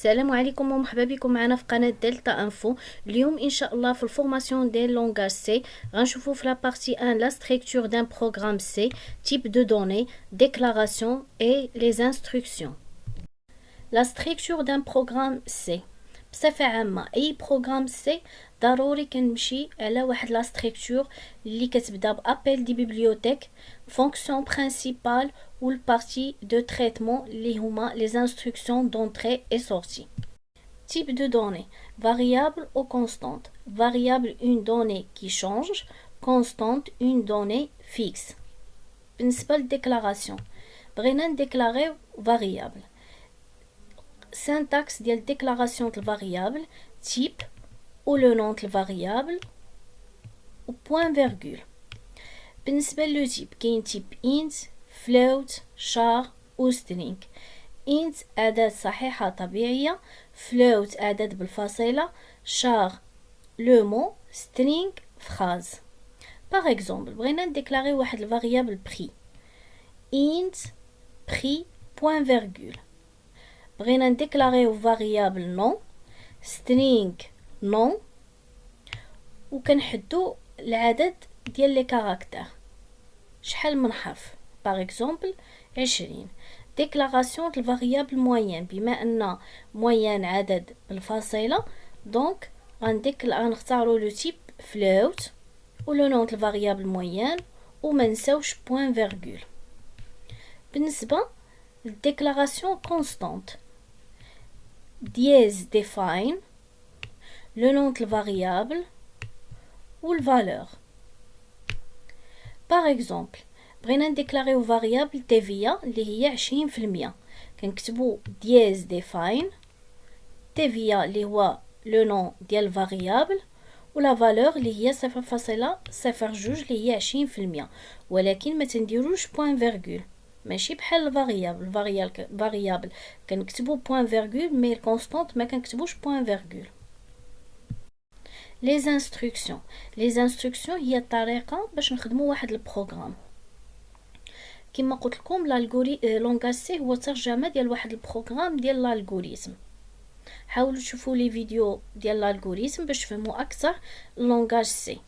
السلام عليكم ومرحبا بكم معنا في قناه دلتا انفو. اليوم ان شاء الله في الفورماسيون ديال لونغاج سي غنشوفوا في لا بارتي 1 لا ستركتور دان بروغرام سي، type de données, déclaration et les instructions. La structure d'un programme C بصفة عامة اي بروغرام سي ضروري كنمشي على واحد لا ستركتور اللي كتبدا بابيل دي بيبليوتيك، فونكسيون برينسيبال و البارتي دو تريتمون اللي هما les instructions d'entrée et sortie. Type de données: variable ou constante. Variable, une donnée qui change. Constante, une donnée fixe. بالنسبة للديكلاراسيون بغينا نديكلاريو variable. Syntaxe ديال déclaration de variable: type ou le nom de variable ou point virgule. بالنسبة لو type كاين type int, float, char ou string. int أعداد صحيحة طبيعية، float أعداد بالفاصلة، char le mot، string phrase. Par exemple بغينا نديكلاري واحد الفاريابل prix. int prix point virgule. بغينا نديكلاريو فاريابل نون، string نون، وكنحدو العدد ديال لي كاركتير شحال من حرف. باغ اكزومبل 20. ديكلاراسيون ديال الفاريابل موين، بما ان موين عدد بالفاصله دونك غنختاروا لو تيب فلوت و لو نون ديال الفاريابل موين وما نساوش بوين فيرغول. بالنسبه للديكلاراسيون كونستانت dièse define le nom de la variable ou le valeur. Par exemple بغينا نديكلاريو variable TVA اللي هي 20%، كنكتبو dièse define TVA اللي هو le nom ديال variable و la valeur اللي هي 0.02 اللي هي 20%، ولكن ما تنديروش point virgule ماشي بحال الفاريابل كنكتبو بوين فيرغول، مي الكونستانت ما كنكتبوش بوين فيرغول. لي انستركسيون هي الطريقه باش نخدمو واحد البروغرام. كما قلت لكم لونغاج سي هو ترجمه ديال واحد البروغرام ديال الالغوريثم. حاولوا تشوفوا لي فيديو ديال الالغوريثم باش تفهموا اكثر لونغاج سي.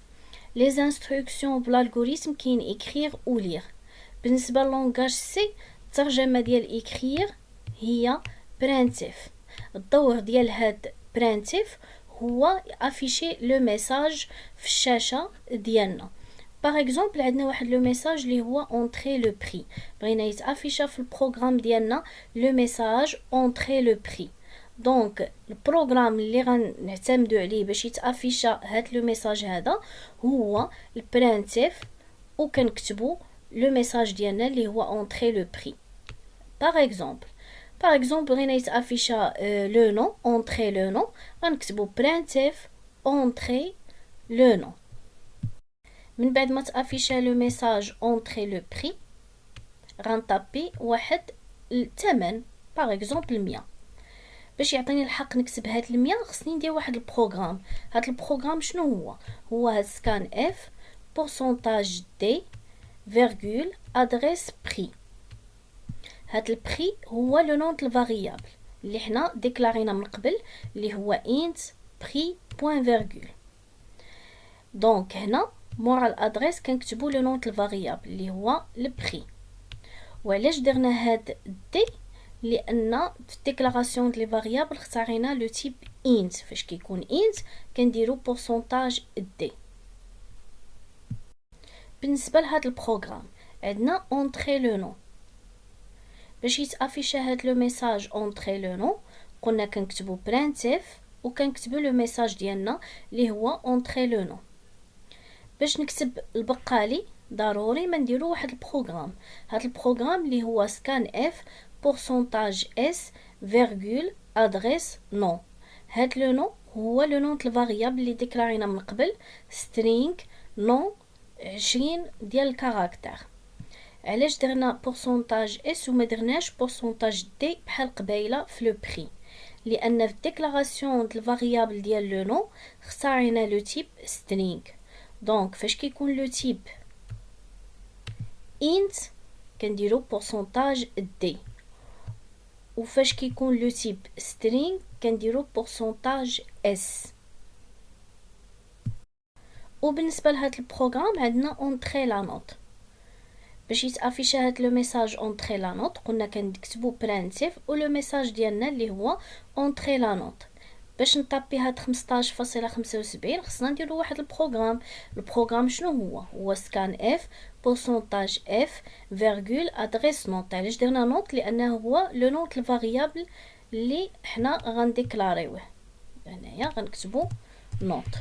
لي انستركسيون بالالغوريثم كاين écrire ou lire. بالنسبه للونغاج سي الترجمه ديال اكرير هي برينتيف. الدور ديال هاد برينتيف هو افيشي لو ميساج في الشاشه ديالنا. باغ اكزومبل عندنا واحد لو ميساج اللي هو اونطري لو بري، بغينا يتافيشا في البروغرام ديالنا لو ميساج اونطري لو بري. دونك البروغرام اللي غنعتمدوا عليه باش يتافيشا هاد لو ميساج هذا هو البرينتيف، وكنكتبوا لو ميساج ديالنا اللي هو entrer le prix. par exemple بغينا يتافيشا لو نون entrer le nom، غنكتبو printf entrer le nom. من بعد ما تافيشا لو ميساج entrer le prix غنطابي واحد الثمن par exemple 100. باش يعطيني الحق نكتب هاد 100 خصني ندير واحد البروغرام. هاد البروغرام شنو هو هاد سكان اف pourcentage دي فيرغول ادريس بري. هاد البري هو لو نون ديال الفاريابل اللي حنا ديكلارينا من قبل اللي هو انت بري بوين فيرغول. دونك هنا مورا الادريس كنكتبوا لو نون ديال الفاريابل اللي هو البري. وعلاش درنا هاد دي؟ لان في الديكلاراسيون ديال الفاريابل اختارينا لو تيب انت. فاش كيكون انت كنديروا pourcentage دي. بالنسبه لهاد البروغرام عندنا اونطري لو نون. باش يتافيشا هاد لو ميساج اونطري لو نون قلنا كنكتبو برينتيف وكنكتبو لو ميساج ديالنا اللي هو اونطري لو نون. باش نكتب البقالي ضروري ما نديرو واحد البروغرام. هاد البروغرام اللي هو سكان اف pourcentage اس فيرغول ادريس نون. هاد لو نون هو لو نون ديال الفاريابل اللي ديكلارينا من قبل string نون 20 ديال الكاركتر. علاش درنا pourcentage اس وما درناش pourcentage دي بحال قبيله في لو بري؟ لان في الديكلاراسيون ديال الفاريابل ديال لو نون اختارينا لو تيب string. دونك فاش كيكون لو تيب int كنديرو pourcentage دي. وفاش كيكون لو تيب string كنديرو pourcentage s. وبالنسبه لهاد البروغرام عندنا اونطري لا نوت. باش يتافيش هاد لو ميساج اونطري لا نوت قلنا كنكتبو برانتيف و لو ميساج ديالنا اللي هو اونطري لا نوت. باش نطابي هاد 15.75 خصنا نديرو واحد البروغرام شنو هو سكان اف pourcentage اف فيرغول ادريس نوت. علاش درنا نوت؟ لانه هو لو نوت الفاريابل اللي حنا غنديكلاريوه. هنايا غنكتبو نوت.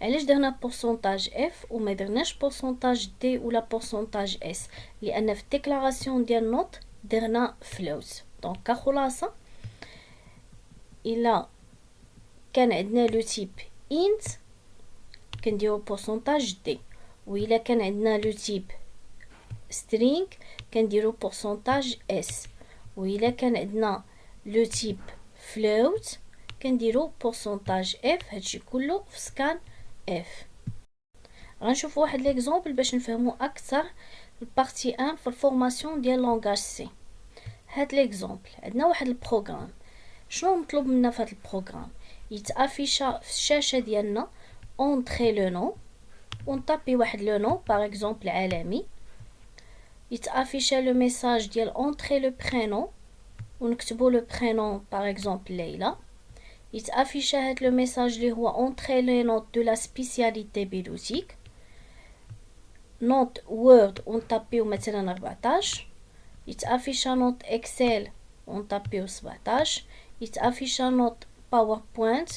علاش درنا بورسونتاج اف وما درناش بورسونتاج دي ولا بورسونتاج اس؟ لان في الديكلاراسيون ديال نوت درنا فلوت. دونك كخلاصه الا كان عندنا لو تيب انت كنديرو بورسونتاج دي، و الا كان عندنا لو تيب string كنديرو بورسونتاج اس، و الا كان عندنا لو تيب float كنديرو بورسونتاج اف. هادشي كله في سكان اف. غنشوفوا واحد ليكزامبل باش نفهموا اكثر البارتي 1 في الفورماسيون ديال لونغاج سي. هاد ليكزامبل عندنا واحد البروغرام. شنو مطلوب منا في هاد البروغرام؟ يتافيشا في الشاشه ديالنا اونطري لو نو ونطابي واحد لو نو باغ اكزومبل عالمي. يتافيشا لو ميساج ديال اونطري لو برينون ونكتبو لو برينون باغ اكزومبل ليلى. يتافيشا هاد لو ميساج اللي هو اونطري لي نوت دو لا سبيسياليتي بيلوتيك. نوت وورد ونطابيو مثلا 14. يتافيشا نوت اكسل ونطابيو 17. يتافيشا نوت باوربوينت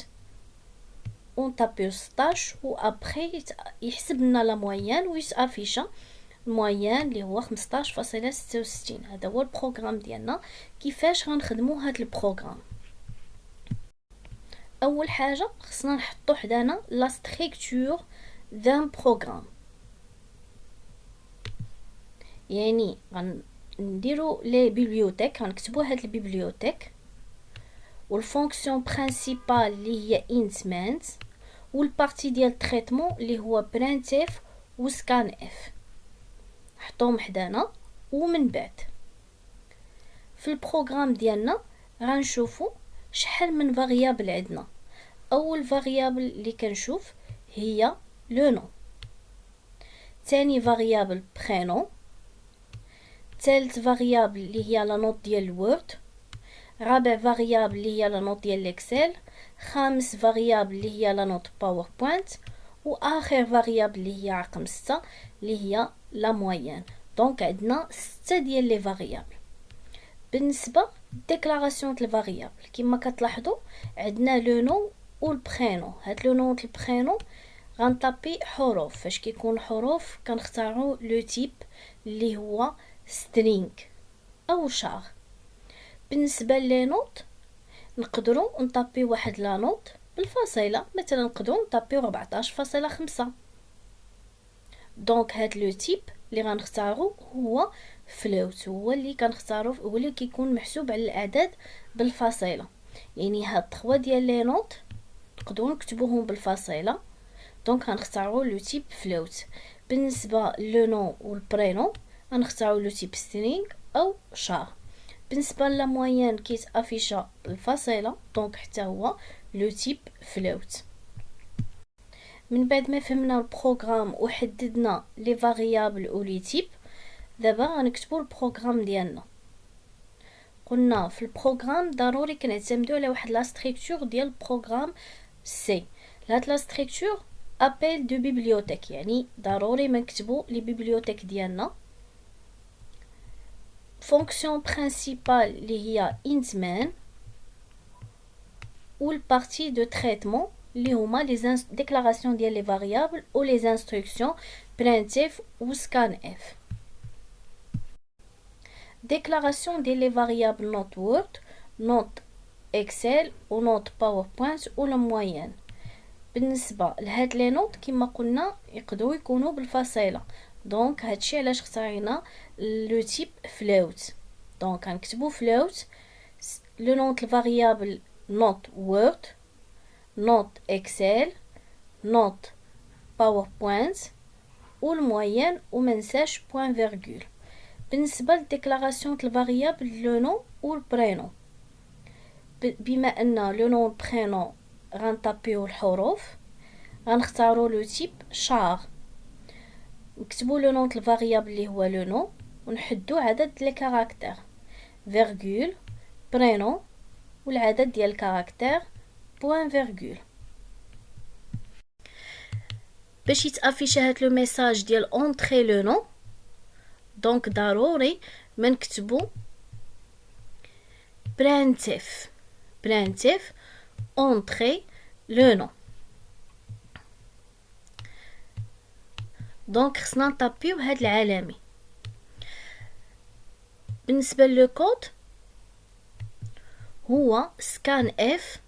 ونطابيو 16. و ابري يحسب لنا لا موين ويتافيشا الموين اللي هو 15.66. هذا هو البروغرام ديالنا. كيفاش غنخدموا هذا البروغرام؟ اول حاجه خصنا نحطو حدانا لا ستركتور دان بروغرام. يعني غنديرو لي بيبليوتيك، غنكتبو هاد البيبليوتيك والفونكسيون برينسيپال اللي هي intment والبارتي ديال تريتمون اللي هو printf و scanf. نحطوهم حدانا. ومن بعد في البروغرام ديالنا غنشوفو شحال من فاريابل عندنا. اول فاريابل اللي كنشوف هي لو نو، ثاني فاريابل برينون، ثالث فاريابل اللي هي لا نوت ديال الوورد، رابع فاريابل اللي هي لا نوت ديال الاكسل، خامس فاريابل اللي هي لا نوت باوربوينت، واخر فاريابل اللي هي رقم 6 اللي هي لا موين. دونك عندنا 6 ديال لي فاريابل. بالنسبه ديكلاراسيون ديال الفاريابل كما كتلاحظوا عندنا لو نو والبرينون. هاد لو نو والبرينون غنطابي حروف. فاش كيكون حروف كنختاروا لو تيب اللي هو string او شار. بالنسبه لي نوت نقدروا نطابي واحد لا نوت بالفاصله، مثلا نقدروا نطابيو 14.5. دونك هاد لو تيب اللي غنختارو هو فلوت، هو اللي كنختارو، هو اللي كيكون محسوب على الاعداد بالفاصله. يعني هاد 3 ديال لي نوت نقدروا نكتبوهم بالفاصله. دونك غنختارو لو تيب فلوت. بالنسبه لو نو والبرينون غنختارو لو تيب string او شار. بالنسبه لا موين كيتافيشا الفاصله، دونك حتى هو لو تيب فلوت. من بعد ما فهمنا البروغرام وحددنا لي فاريابل و لي تيب، دابا غنكتبوا البروغرام ديالنا. قلنا في البروغرام ضروري كنعتمدوا على واحد لا ستركتور ديال البروغرام سي. هاد لا ستركتور ابل دو بيبليوتيك، يعني ضروري ما نكتبوا لي بيبليوتيك ديالنا. فونكسيون برينسيپال اللي هي intman والبارتي دو تريتمون اللي هما لي ديكلاراسيون ديال لي فاريابل و لي انستركسيون printf و scanf. ديكلاراسيون ديال لي فاريابل نوت وورد، نوت اكسل و نوت باوربوينت و الموين. بالنسبه لهاد لي نوت كما قلنا يقدروا يكونوا بالفاصله. دونك هادشي علاش اختارينا لو تيب فلوت. دونك غنكتبوا فلوت لو نوت الفاريابل نوت وورد، نوت اكسل، نوت باوربوينت والموين، وما نساش بوين فيرغول. بالنسبه لديكلاراسيون الفاريابل لو نو و البرينو، بما ان لو نو برينو غنطابيو الحروف، غنختاروا لو تيب شار، نكتبوا لو نون الفاريابل اللي هو لو نو ونحدوا عدد لي كاركتير فيرغول برينو والعدد ديال الكاركتير بوين فيرغول. باش يتافيش هاد لو ميساج ديال اونطري لو نو، دونك ضروري ما نكتبوا برانتيف اونطري لو نو. دونك خصنا نطابيو هاد العلامه. بالنسبه لو كود هو سكان اف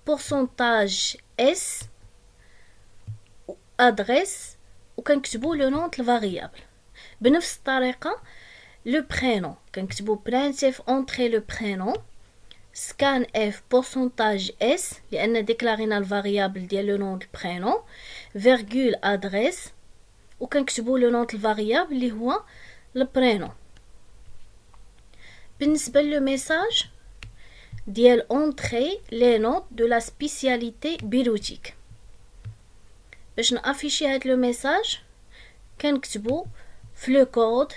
pourcentage اس ادريس وكنكتبوا لو نون الفاريابل. بنفس الطريقه لو برينو كنكتبوا printf اونطري لو برينو سكان اف pourcentage اس لان ديكلارينا الفاريابل ديال لو نون البرينو فيرغول ادريس وكنكتبوا لو نون الفاريابل اللي هو البرينو. بالنسبه لو ميساج ديال اونطري لي نوت دو لا سبيسياليتي بيروتيك، باش نافيشي هاد لو ميساج كنكتبو في لو كود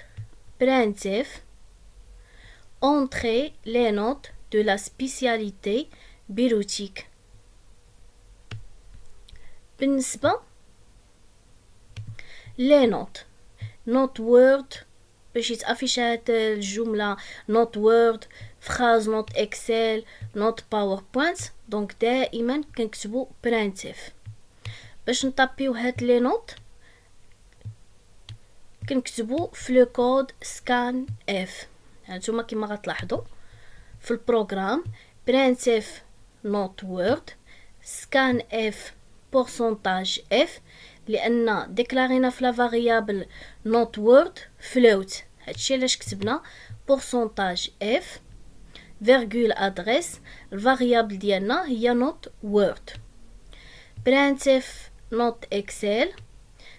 printf اونطري لي نوت دو لا سبيسياليتي بيروتيك. بالنسبه لي نوت وورد، باش يتافيش هاد الجمله نوت وورد فراز نوت اكسل نوت باوربوينت، دونك دائما كنكتبوا printf. باش نطابيو هاد لي نوت كنكتبوا في لو كود سكان اف. هانتوما كما غتلاحظوا في البروغرام printf نوت وورد سكان اف pourcentage اف، لان ديكلارينا في لا فاريابل نوت وورد فلوت، هادشي علاش كتبنا pourcentage اف فيرغول ادريس. الفاريابل ديالنا هي نوت وورد. printf نوت اكسل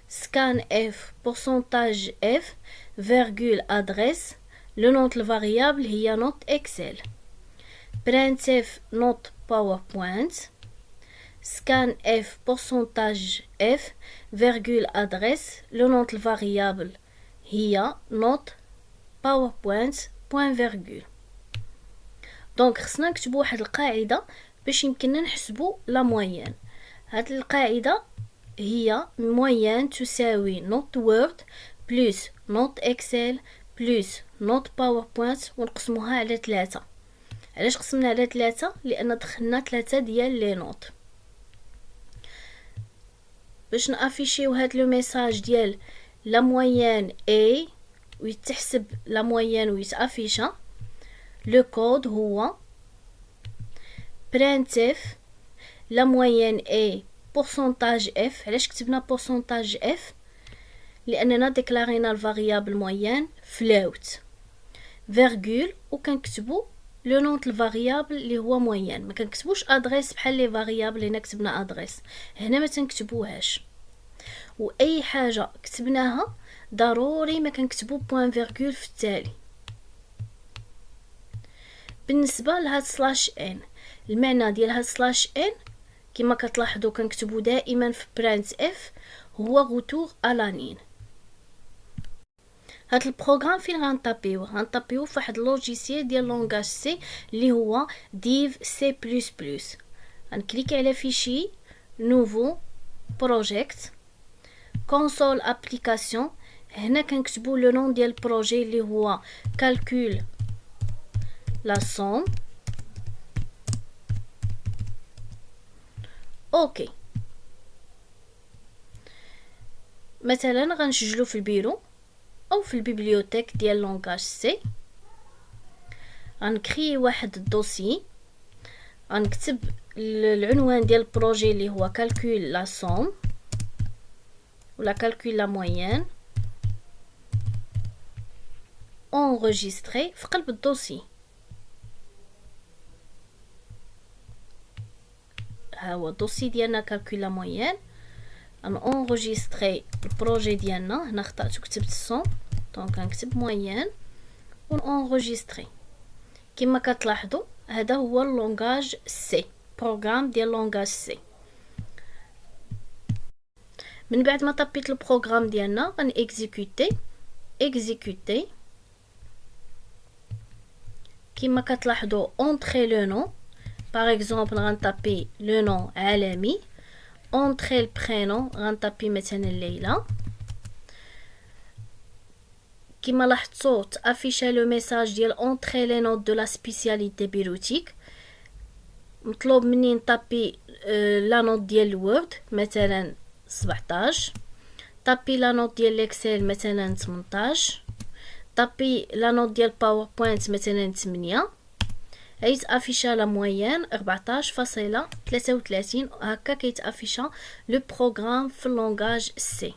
سكان اف pourcentage اف فيرغول ادريس، لو نوت الفاريابل هي نوت اكسل. printf نوت باوربوينت سكان اف pourcentage اف فيرغول ادريس، لو نوت الفاريابل هي نوت باوربوينت بوين فيرغول. دونك خصنا نكتبوا واحد القاعده باش يمكننا نحسبوا لا موين. هاد القاعده هي موين تساوي نوت وورد بلس نوت اكسل بلس نوت باوربوينت ونقسموها على 3. علاش قسمنا على 3؟ لان دخلنا 3 ديال لي نوت. باش نافيشيو هاد لو ميساج ديال لا موين اي ويتحسب لا موين ويتافيشا، لو كود هو printf لا موين اي pourcentage اف. علاش كتبنا pourcentage اف؟ لاننا ديكلارينا الفاريابل موين فلوت فيرغول وكنكتبوا لو نون الفاريابل اللي هو موين. ما كنكتبوش ادريس بحال لي فاريابل هنا كتبنا ادريس، هنا ما تنكتبوهاش. واي حاجه كتبناها ضروري ما كنكتبوا بوين فيرغول في التالي. بالنسبه لهاد سلاش ان، المعنى ديال هاد سلاش ان كما كتلاحظوا كنكتبوا دائما في printf هو غوتور الانين. هاد البروغرام فين غنطابيوه في واحد لوجيسيال ديال لونغاج سي اللي هو ديف سي بلس بلس. غنكليكي على فيشي نوفو بروجيكت كونسول ابليكاسيون. هنا كنكتبوا لو نون ديال البروجي اللي هو كالكول لا سوم. اوكي، مثلا غنسجلو في البيرو او في البيبليوتيك ديال لونغاج سي. غنكري واحد الدوسي، غنكتب العنوان ديال البروجي اللي هو كالكول لا سوم ولا كالكول لا موين، انغيستري في قلب الدوسي. ها هو الدوسي ديالنا كالكول لا موين. ان انغيستري البروجي ديالنا. هنا خطأت وكتبت 100 دونك غنكتب موين و انغوجيستري. كما كتلاحظوا هذا هو اللونغاج سي، بروغرام ديال لونغاج سي. من بعد ما طبيت البروغرام ديالنا غن اكزيكوتي كما كتلاحظوا اونطري لو نون. باغ اكزومبل غنطابي لو نون عالمي، اونطري البرينون غنطابي مثلا ليلى. كما لاحظتوا تافيشا لو ميساج ديال اونطري لي نوت دو لا سبيسياليتي بيروتيك. مطلوب مني نطابي لا نوت ديال الوورد مثلا 17، طابي لا نوت ديال الاكسل مثلا 18، طابي لا نوت ديال باوربوينت مثلا 8. هاي تافيشا لا موين 14.33. هكا كيتافيشا لو بروغرام في اللونغاج سي.